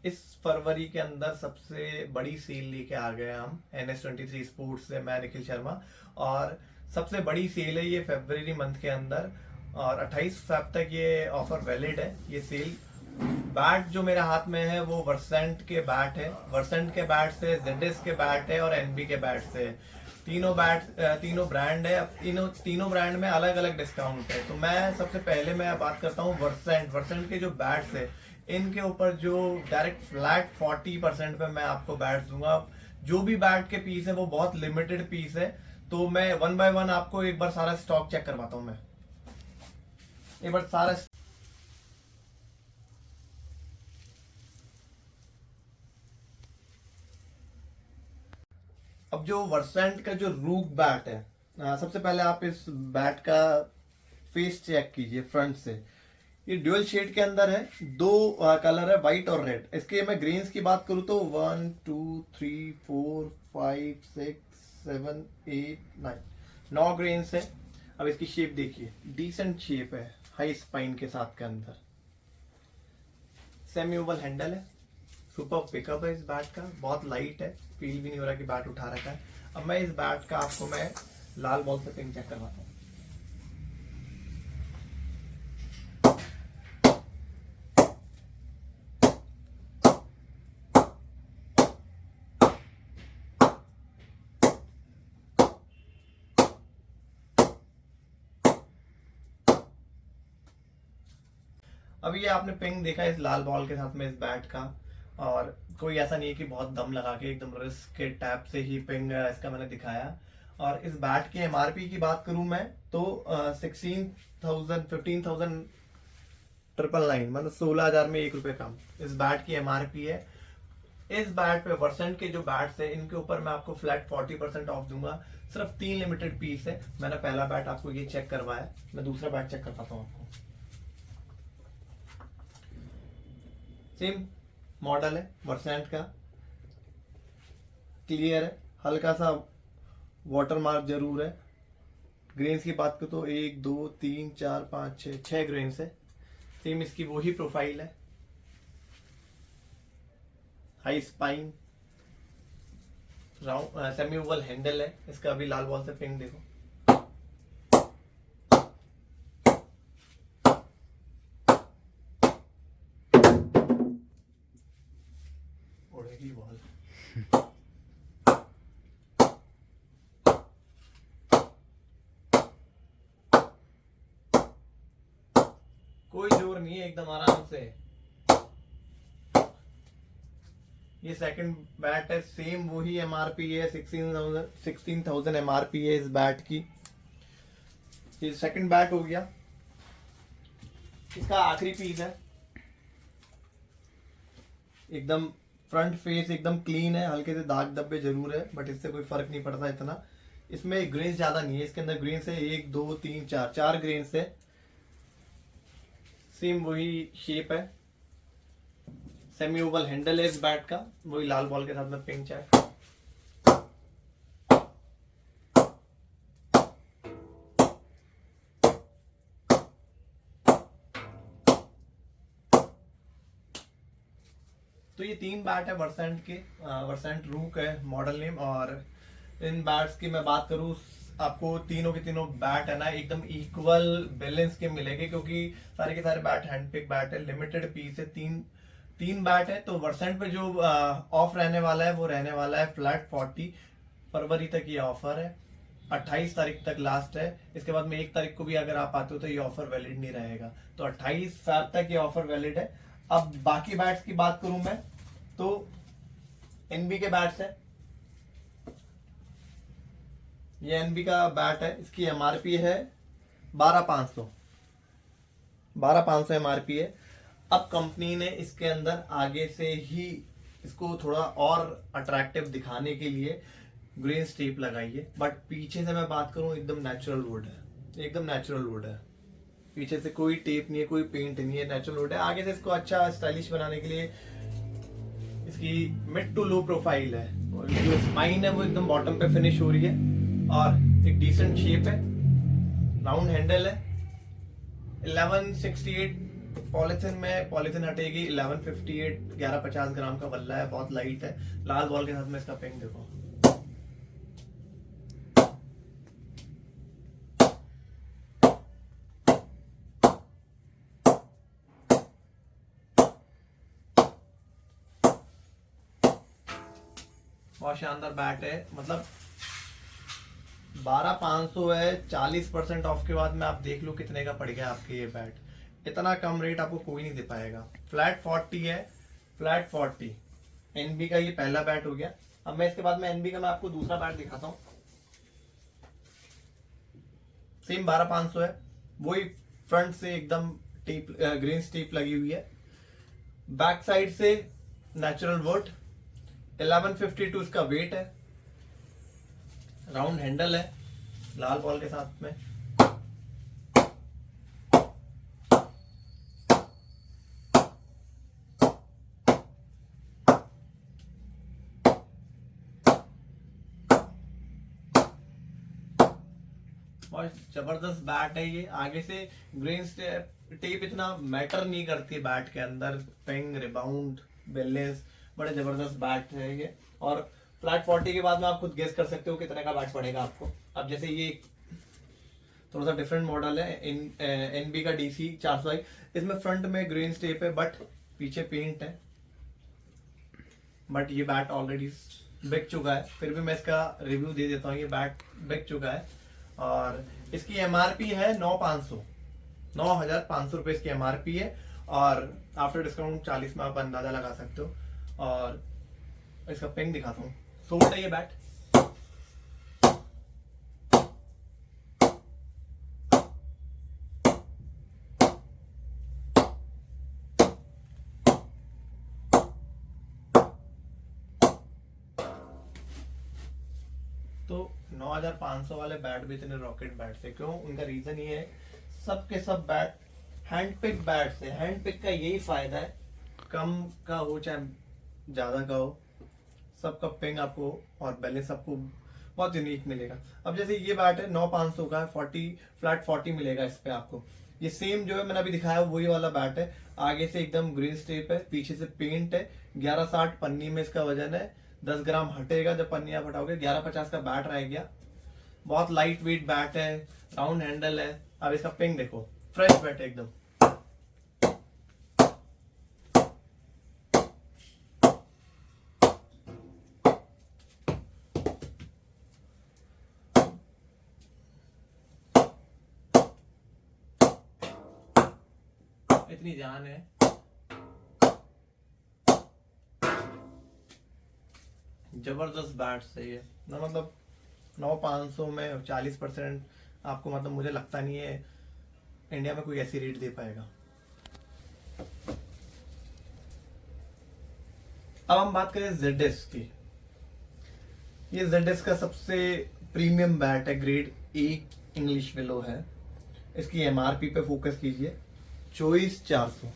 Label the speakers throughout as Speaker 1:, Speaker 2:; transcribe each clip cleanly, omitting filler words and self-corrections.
Speaker 1: इस फरवरी के अंदर सबसे बड़ी सेल लेके आ गए हम NS23 स्पोर्ट्स से, मैं निखिल शर्मा। और सबसे बड़ी सेल है ये फरवरी मंथ के अंदर, और 28 फरवरी तक ये ऑफर वैलिड है ये सेल। बैट जो मेरे हाथ में है वो वर्सेंट के बैट है, वर्सेंट के बैट से, ZS के बैट है और NB के बैट से। तीनों बैट, तीनों ब्रांड है। अब तीनों ब्रांड में अलग अलग डिस्काउंट है। तो मैं सबसे पहले मैं बात करता हूँ वर्सेंट के जो बैट्स है, इनके ऊपर जो डायरेक्ट फ्लैट 40% पे मैं आपको बैट दूंगा। जो भी बैट के पीस है वो बहुत लिमिटेड पीस है, तो मैं वन बाय वन आपको एक बार सारा स्टॉक चेक करवाता हूँ। मैं एक बार सारा, अब जो वर्सेंट का जो रूक बैट है, सबसे पहले आप इस बैट का फेस चेक कीजिए फ्रंट से। ये ड्यूअल शेड के अंदर है, दो कलर है, व्हाइट और रेड। इसके मैं ग्रेन्स की बात करूँ तो 1 2 3 4 5 6 7 8 9 ग्रेन्स है। अब इसकी शेप देखिए, डिसेंट शेप है, हाई स्पाइन के साथ के अंदर। सेमी ओवल हैंडल है, सुपर पिकअप है इस बैट का, बहुत लाइट है, फील भी नहीं हो रहा कि बैट उठा रखा है। अब मैं इस बैट का आपको मैं लाल बॉल से पिंग चेक करवाता हूँ। अब ये आपने पिंग देखा इस लाल बॉल के साथ में इस बैट का, और कोई ऐसा नहीं है कि बहुत दम लगा के एकदम रिस्क के टैप से ही पिंग इसका मैंने दिखाया। और इस बैट की MRP की बात करूं मैं तो 15,000 मतलब 16,000 में 1 रुपए कम इस बैट की MRP है। इस बैट पे वर्सेंट के जो बैट्स है इनके ऊपर मैं आपको फ्लैट 40% ऑफ दूंगा। सिर्फ 3 लिमिटेड पीस है। मैंने पहला बैट आपको ये चेक करवाया, मैं दूसरा बैट चेक करवाता हूँ आपको। सेम मॉडल है वर्सेंट का, क्लियर है, हल्का सा वाटर मार्क जरूर है। ग्रेन्स की बात करो तो 1 2 3 4 5 6 ग्रेन्स है। सेम इसकी वही प्रोफाइल है, high spine, round semi Oval handle है इसका। अभी लाल बॉल से पिंग देखो, उड़ेगी बॉल। कोई जोर नहीं है, एकदम आराम से। ये सेकंड बैट है, सेम वही MRP है, 16,000 MRP है इस बैट की। ये सेकंड बैट हो गया। इसका आखिरी पीस है, एकदम फ्रंट फेस एकदम क्लीन है, हल्के से दाग धब्बे जरूर है बट इससे कोई फर्क नहीं पड़ता इतना। इसमें ग्रेन्स ज्यादा नहीं है, इसके अंदर ग्रेन्स है 1 2 3 4 ग्रेन्स है। सेम वही शेप है, सेमी ओवल हैंडल है इस बैट का, वही लाल बॉल के साथ में पिंक चेक। तो ये 3 बैट है वर्सेंट के, वर्सेंट रूक है मॉडल नेम। और इन बैट्स की मैं बात करूं, आपको तीनों के तीनों बैट है ना एकदम इक्वल बैलेंस के मिलेंगे, क्योंकि सारे के सारे बैट हैंड पिक बैट है, लिमिटेड पीस है, तीन बैट है। तो वर्सेंट पे जो ऑफ रहने वाला है वो रहने वाला है फ्लैट 40 फरवरी तक ये ऑफर है, 28 तारीख तक लास्ट है। इसके बाद में 1 तारीख को भी अगर आप आते हो तो ये ऑफर वैलिड नहीं रहेगा। तो 28 फरवरी तक ये ऑफर वैलिड है। अब बाकी बैट्स की बात करूं मैं तो NB के बैट्स है, ये NB का बैट है, इसकी MRP है 12,500 MRP है। अब कंपनी ने इसके अंदर आगे से ही इसको थोड़ा और अट्रैक्टिव दिखाने के लिए ग्रीन स्टेप लगाई है, बट पीछे से मैं बात करूं एकदम नेचुरल वुड है, एकदम नेचुरल वुड है। पीछे से कोई टेप नहीं है, कोई पेंट नहीं है, नेचुरल वुड है। आगे से इसको अच्छा स्टाइलिश बनाने के लिए इसकी मिड टू लो प्रोफाइल है, और जो स्पाइन है वो एकदम बॉटम पे फिनिश हो रही है, और एक डिसेंट शेप है, राउंड हैंडल है, 1168 पॉलिथीन हटेगी। 1158 1150 ग्राम का बल्ला है, बहुत लाइट है। लाल बॉल के साथ में इसका पिंग देखो। बहुत शानदार बैट है, मतलब 12,500 है। 40% ऑफ के बाद में आप देख लो कितने का पड़ गया आपके ये बैट। इतना कम रेट आपको कोई नहीं दे पाएगा। फ्लैट 40 है, फ्लैट 40 एनबी का ये पहला बैट हो गया। अब मैं इसके बाद में एनबी का मैं आपको दूसरा बैट दिखाता हूँ। सेम 12,500 है, वही फ्रंट से एकदम टेप, ग्रीन स्टेप लगी हुई है। बैक साइड से नेचुरल वुड। 1152 इसका वेट है। राउंड हैंडल है, लाल बॉल के साथ में। और जबरदस्त बैट है ये। आगे से ग्रीन टेप इतना मैटर नहीं करती बैट के अंदर। पिंग, रिबाउंड, बैलेंस, बड़े जबरदस्त बैट है ये। और फ्लैट 40 के बाद में आप खुद गेस कर सकते हो कितने का बैट पड़ेगा आपको। अब जैसे ये थोड़ा सा डिफरेंट मॉडल है, एनबी का डीसी 400i। इसमें फ्रंट में ग्रीन स्टेप है बट पीछे पेंट है। बट ये बैट ऑलरेडी बिक चुका है, फिर भी मैं इसका रिव्यू दे देता हूँ। ये बैट बिक चुका है और इसकी एमआरपी है 9,500 रुपए इसकी एमआरपी है। और आफ्टर डिस्काउंट 40 में आप अंदाजा लगा सकते हो। और इसका पिंग दिखाता हूँ। सोल्ड है ये बैट। तो 9,500 वाले बैट भी इतने रॉकेट बैट से क्यों? उनका रीजन ये है, सब के सब बैट हैंड पिक बैट से। हैंड पिक का यही फायदा है, कम का हो चाहे ज्यादा का हो, सबका पिंग आपको और बैलेंस आपको बहुत यूनिक मिलेगा। अब जैसे ये बैट है 9,500 का, 40 फ्लैट 40 मिलेगा इस पे आपको। ये सेम जो है मैंने अभी दिखाया वही वाला बैट है। आगे से एकदम ग्रीन स्टेप है, पीछे से पेंट है। 1160 पन्नी में इसका वजन है। 10 ग्राम हटेगा जब पन्नी आप हटाओगे। 1150 का बैट रह गया। बहुत लाइट वेट बैट है, राउंड हैंडल है। अब इसका पिंग देखो, फ्रेश बैट है एकदम। इतनी जान है। जबरदस्त बैट से ये ना, मतलब 9,500 में 40% आपको, मतलब मुझे लगता नहीं है इंडिया में कोई ऐसी रेट दे पाएगा। अब हम बात करें ZS की। ये ZS का सबसे प्रीमियम बैट है, ग्रेड ए इंग्लिश विलो है। इसकी एमआरपी पे फोकस कीजिए, 24,400।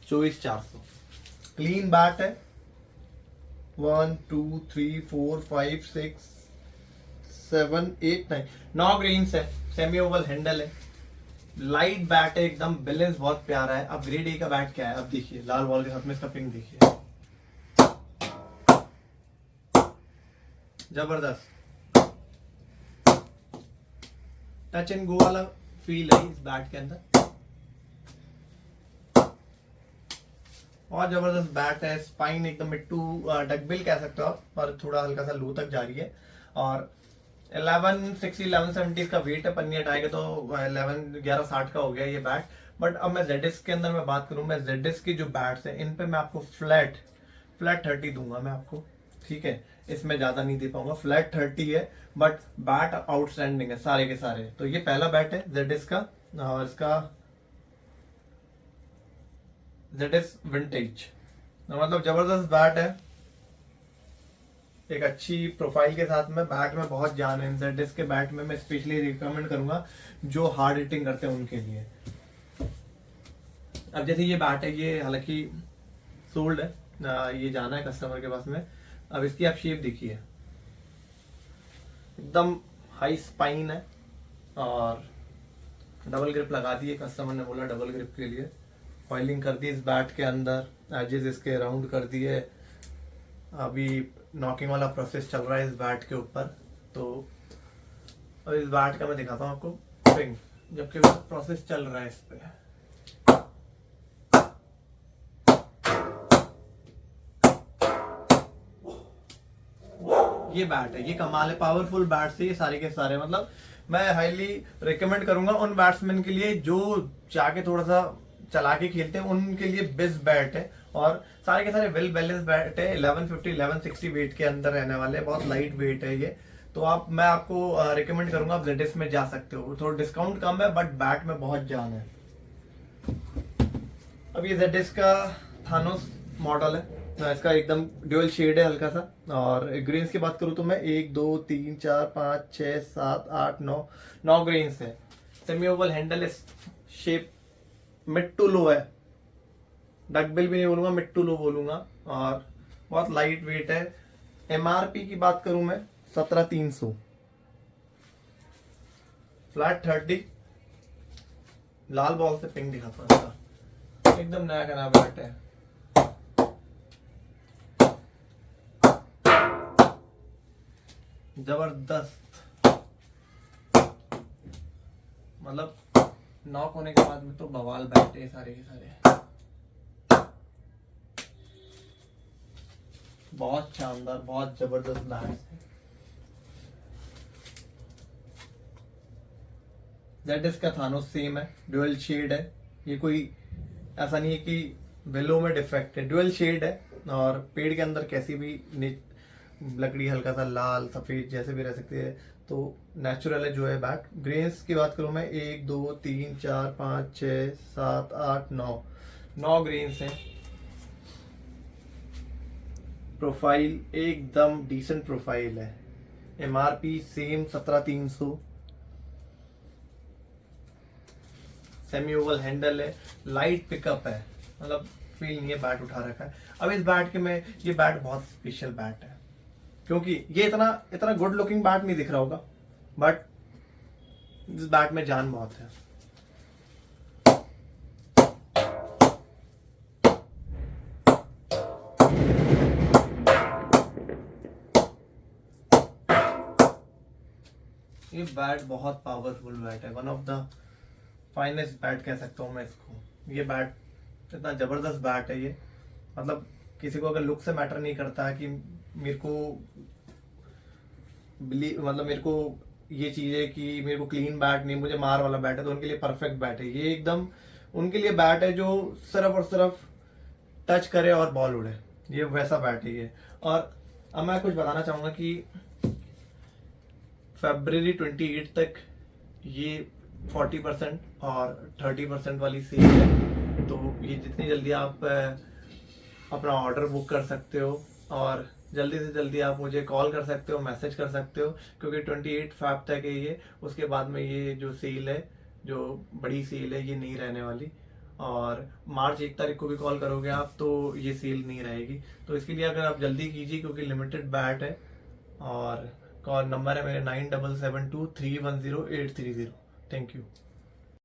Speaker 1: 24,400 क्लीन बैट है। 1 2 3 4 5 6 7 8 9 9 ग्रेन्स है। सेमी ओवल हैंडल है, लाइट बैट है एकदम। बैलेंस बहुत प्यारा है। अब ग्रेड ए का बैट क्या है, अब देखिए लाल बॉल के साथ में इसका पिंग देखिए, जबरदस्त टच एंड गो वाला फील है इस बैट के अंदर। और जबरदस्त बैट है। स्पाइन एकदम मिट्टू डकबिल कह सकते हो आप, पर थोड़ा हल्का सा लो तक जा रही है। और 1160 1170 का वेट है। पन्नी हटाएगा तो 1160 का हो गया ये बैट। बट अब मैं ZS के अंदर मैं बात करूं, मैं ZS की जो बैट्स है इन पे मैं आपको फ्लैट 30 दूंगा मैं आपको, ठीक है। इसमें ज्यादा नहीं दे पाऊंगा। फ्लैट 30 है बट बैट आउटस्टैंडिंग है सारे के सारे। तो ये पहला बैट है ZS का, और इसका ZS विंटेज, मतलब जबरदस्त बैट है। एक अच्छी प्रोफाइल के साथ में बैट में बहुत जान है। ZS के बैट में मैं स्पेशली रिकमेंड करूंगा जो हार्ड हिटिंग करते हैं उनके लिए। अब जैसे ये बैट है, ये हालांकि सोल्ड है, ये जाना है कस्टमर के पास में। अब इसकी आप शेप देखिए, एकदम हाई स्पाइन है और डबल ग्रिप लगा दी है, कस्टमर ने बोला डबल ग्रिप के लिए। ऑयलिंग कर दी इस बैट के अंदर, एजेस इसके राउंड कर दिए। अभी नॉकिंग वाला प्रोसेस चल रहा है इस बैट के ऊपर। तो अब इस बैट का मैं दिखाता हूँ आपको स्विंग, जबकि प्रोसेस चल रहा है इस पे। ये बैट है, ये कमाल है, पावरफुल बैट्स है ये सारे के सारे। मतलब मैं हाईली रिकमेंड करूंगा उन बैट्समैन के लिए जो जाके थोड़ा सा चला के खेलते हैं, उनके लिए बेस्ट बैट है। और सारे के सारे वेल बैलेंस बैट है। 1150 1160 वेट के अंदर रहने वाले, बहुत लाइट वेट है ये। तो मैं आपको रिकमेंड करूंगा, आप ZS में जा सकते हो। थोड़ा डिस्काउंट कम है बट बैट में बहुत जान है। अब ये ZS का थानोस मॉडल है, इसका एकदम ड्यूअल शेड है हल्का सा। और ग्रेन्स की बात करूँ तो मैं 1 2 3 4 5 6 7 8 9 ग्रेन्स है। सेमी ओवल हैंडल है, शेप मिड टू लो है, डकबिल भी नहीं बोलूंगा, मिड टू लो बोलूंगा। और बहुत लाइट वेट है। MRP की बात करूं मैं 17,300, फ्लैट 30। लाल बॉल से पिंक दिखाता हूं इसका, एकदम नया का नया बैट है। जबरदस्त, मतलब नॉक होने के बाद में तो बवाल बैट है सारे के सारे। बहुत शानदार, बहुत जबरदस्त बैट है। ZS का थानोस सेम है, ड्यूअल शेड है। ये कोई ऐसा नहीं है कि वेलो में डिफेक्ट है, ड्यूअल शेड है। और पेड़ के अंदर कैसी भी लकड़ी हल्का सा लाल सफेद जैसे भी रह सकती है, तो नेचुरल है जो है बैट। ग्रेन्स की बात करूं मैं 1 2 3 4 5 6 7 8 9 ग्रेन्स हैं। प्रोफाइल एकदम डिसेंट प्रोफाइल है। MRP same 17,300। Semi Oval handle है, लाइट पिकअप है, मतलब फील नहीं है बैट उठा रखा है। अब इस बैट के में ये बैट बहुत स्पेशल बैट है, क्योंकि ये इतना गुड लुकिंग बैट नहीं दिख रहा होगा, बट इस बैट में जान बहुत है। ये बैट बहुत पावरफुल बैट है, one of the finest bat कह सकता हूँ मैं इसको। ये बैट इतना जबरदस्त बैट है ये, मतलब किसी को अगर लुक से मैटर नहीं करता कि मेरे को ये चीज है कि मेरे को क्लीन बैट नहीं, मुझे मार वाला बैट है, तो उनके लिए परफेक्ट बैट है ये। एकदम उनके लिए बैट है जो सिर्फ और सिर्फ टच करे और बॉल उड़े, ये वैसा बैट है ये। और अब मैं कुछ बताना चाहूंगा कि February 28 तक ये 40% और 30% वाली सेल है। तो ये जितनी जल्दी आप अपना ऑर्डर बुक कर सकते हो, और जल्दी से जल्दी आप मुझे कॉल कर सकते हो, मैसेज कर सकते हो, क्योंकि 28 Feb तक है ये। उसके बाद में ये जो सेल है, जो बड़ी सेल है, ये नहीं रहने वाली। और मार्च 1 तारीख को भी कॉल करोगे आप तो ये सेल नहीं रहेगी। तो इसके लिए अगर आप जल्दी कीजिए, क्योंकि लिमिटेड बैट है। और कॉल नंबर है मेरे 9772310830। Thank you.